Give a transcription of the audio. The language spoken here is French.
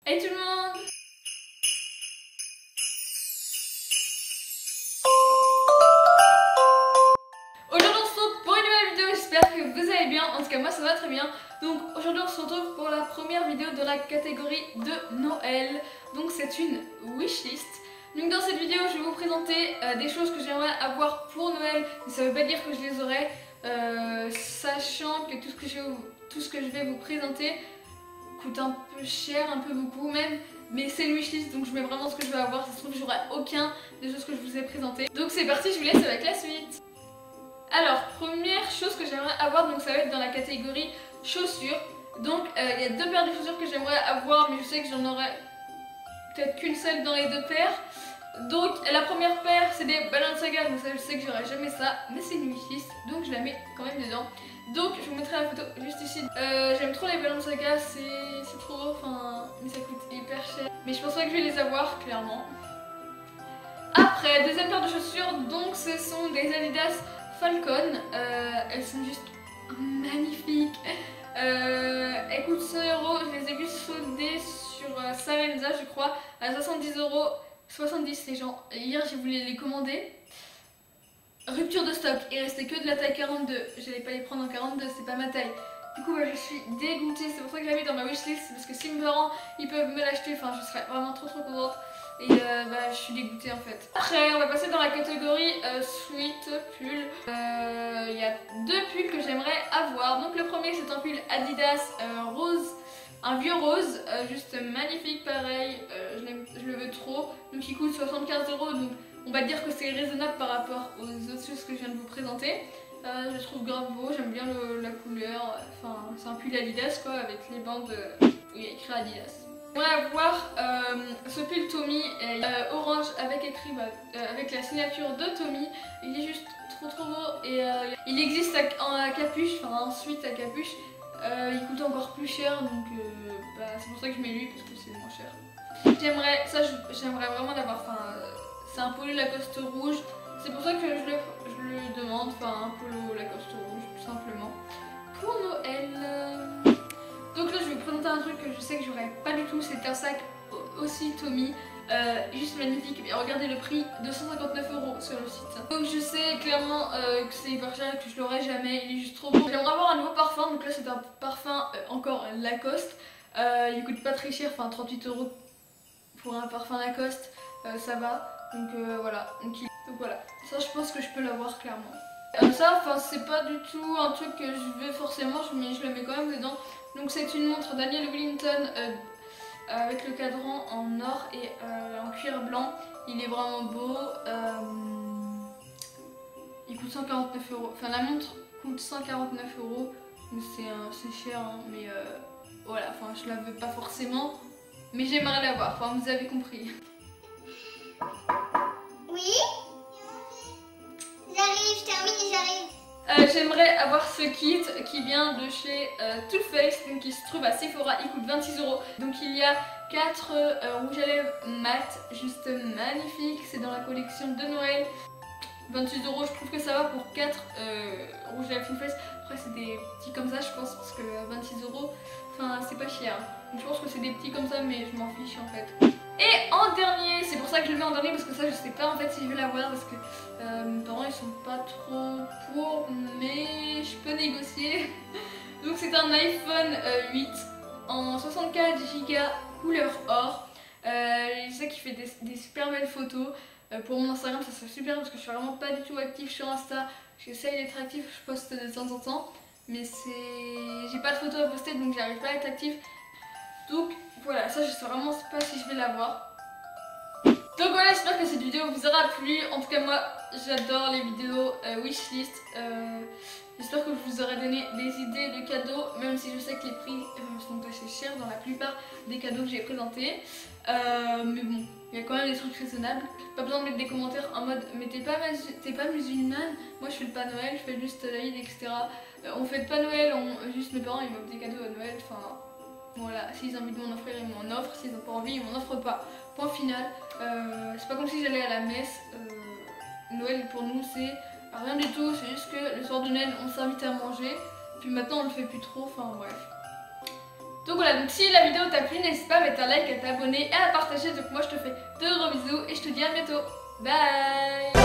Hey tout le monde! Aujourd'hui on se retrouve pour une nouvelle vidéo, j'espère que vous allez bien, en tout cas moi ça va très bien. Donc aujourd'hui on se retrouve pour la première vidéo de la catégorie de Noël. Donc c'est une wishlist. Donc dans cette vidéo je vais vous présenter des choses que j'aimerais avoir pour Noël, mais ça veut pas dire que je les aurai, sachant que tout ce que je vais vous présenter coûte un peu cher, un peu beaucoup même, mais c'est une wishlist donc je mets vraiment ce que je veux avoir. Ça se trouve j'aurai aucun des choses que je vous ai présentées. Donc c'est parti, je vous laisse avec la suite. Alors première chose que j'aimerais avoir, donc ça va être dans la catégorie chaussures. Donc il y a deux paires de chaussures que j'aimerais avoir, mais je sais que j'en aurai peut-être qu'une seule dans les deux paires. Donc la première paire c'est des Balenciaga, donc ça je sais que j'aurai jamais ça, mais c'est une wishlist donc je la mets quand même dedans. Donc je vous mettrai la photo juste ici. J'aime trop les Balenciaga, c'est trop beau, enfin, mais ça coûte hyper cher. Mais je pense pas que je vais les avoir clairement. Après, deuxième paire de chaussures, donc ce sont des Adidas Falcon. Elles sont juste magnifiques. Elles coûtent 100 €, je les ai vues soldées sur Savenza je crois, à 70 €. 70 les gens. Hier j'ai voulu les commander. Rupture de stock, il restait que de la taille 42. J'allais pas les prendre en 42, c'est pas ma taille. Du coup je suis dégoûtée, c'est pour ça que je l'ai mis dans ma wishlist. Parce que si mes parents ils peuvent me l'acheter, enfin je serais vraiment trop contente. Et je suis dégoûtée en fait. Après on va passer dans la catégorie sweat pull. Il y a deux pulls que j'aimerais avoir. Donc le premier c'est un pull Adidas rose. Un vieux rose, juste magnifique pareil, je le veux trop. Donc il coûte 75 €, donc on va dire que c'est raisonnable par rapport aux autres choses que je viens de vous présenter. Je le trouve grave beau, j'aime bien la couleur, enfin c'est un pull Adidas quoi, avec les bandes où il y a écrit Adidas. On va avoir ce pull Tommy orange avec écrit avec la signature de Tommy. Il est juste trop beau et il existe en capuche, enfin ensuite à capuche. Il coûte encore plus cher donc c'est pour ça que je mets lui parce que c'est moins cher. J'aimerais vraiment l'avoir, enfin c'est un polo Lacoste rouge, c'est pour ça que je le demande, enfin un polo Lacoste rouge tout simplement pour Noël. Donc là je vais vous présenter un truc que je sais que j'aurais pas du tout, c'est un sac aussi Tommy. Juste magnifique, mais regardez le prix, 259 € sur le site. Donc je sais clairement que c'est hyper cher et que je l'aurai jamais, il est juste trop beau. J'aimerais avoir un nouveau parfum, donc là c'est un parfum encore Lacoste. Il coûte pas très cher, enfin 38 € pour un parfum Lacoste, ça va. Donc voilà, donc voilà, ça je pense que je peux l'avoir clairement. Ça, enfin c'est pas du tout un truc que je veux forcément, mais je le mets quand même dedans. Donc c'est une montre Daniel Wellington avec le cadran en or et en cuir blanc. Il est vraiment beau. Il coûte 149 €. Enfin la montre coûte 149 €. Donc c'est cher hein, mais voilà, enfin je la veux pas forcément. Mais j'aimerais l'avoir, enfin vous avez compris. Oui. J'arrive, je termine, j'arrive. J'aimerais avoir ce kit qui vient de chez Too Faced, donc qui se trouve à Sephora, il coûte 26 €. Donc il y a 4 rouges à lèvres mat, juste magnifiques, c'est dans la collection de Noël. 26 €, je trouve que ça va pour 4 rouges à lèvres Too Faced. Après c'est des petits comme ça je pense, parce que 26 €, enfin c'est pas cher. Donc je pense que c'est des petits comme ça mais je m'en fiche en fait. Et en dernier, c'est pour ça que je le mets en dernier parce que ça je sais pas en fait si je vais l'avoir parce que mes parents ils sont pas trop pour, mais je peux négocier. Donc c'est un iPhone 8 en 64 Go couleur or. Je sais qu'il fait des super belles photos. Pour mon Instagram ça serait super parce que je suis vraiment pas du tout active sur Insta. J'essaye d'être active, je poste de temps en temps, mais j'ai pas de photos à poster donc j'arrive pas à être active. Donc voilà, ça je sais vraiment pas si je vais l'avoir. Donc voilà, j'espère que cette vidéo vous aura plu. En tout cas moi j'adore les vidéos wishlist. J'espère que je vous aurai donné des idées de cadeaux, même si je sais que les prix sont assez chers dans la plupart des cadeaux que j'ai présentés. Mais bon, il y a quand même des trucs raisonnables. Pas besoin de mettre des commentaires en mode mais t'es pas musulmane. Moi je fais le pas Noël, je fais juste l'Aïd, etc. On fait pas Noël, juste mes parents ils m'offrent des cadeaux à Noël. Enfin voilà, s'ils ont envie de m'en offrir, ils m'en offrent. S'ils n'ont pas envie, ils m'en offrent pas. Point final. C'est pas comme si j'allais à la messe. Noël pour nous c'est rien du tout, c'est juste que le soir de Noël on s'invite à manger. Puis maintenant on le fait plus trop, enfin bref. Donc voilà, donc si la vidéo t'a plu, n'hésite pas à mettre un like, à t'abonner et à partager. Donc moi je te fais de gros bisous et je te dis à bientôt. Bye.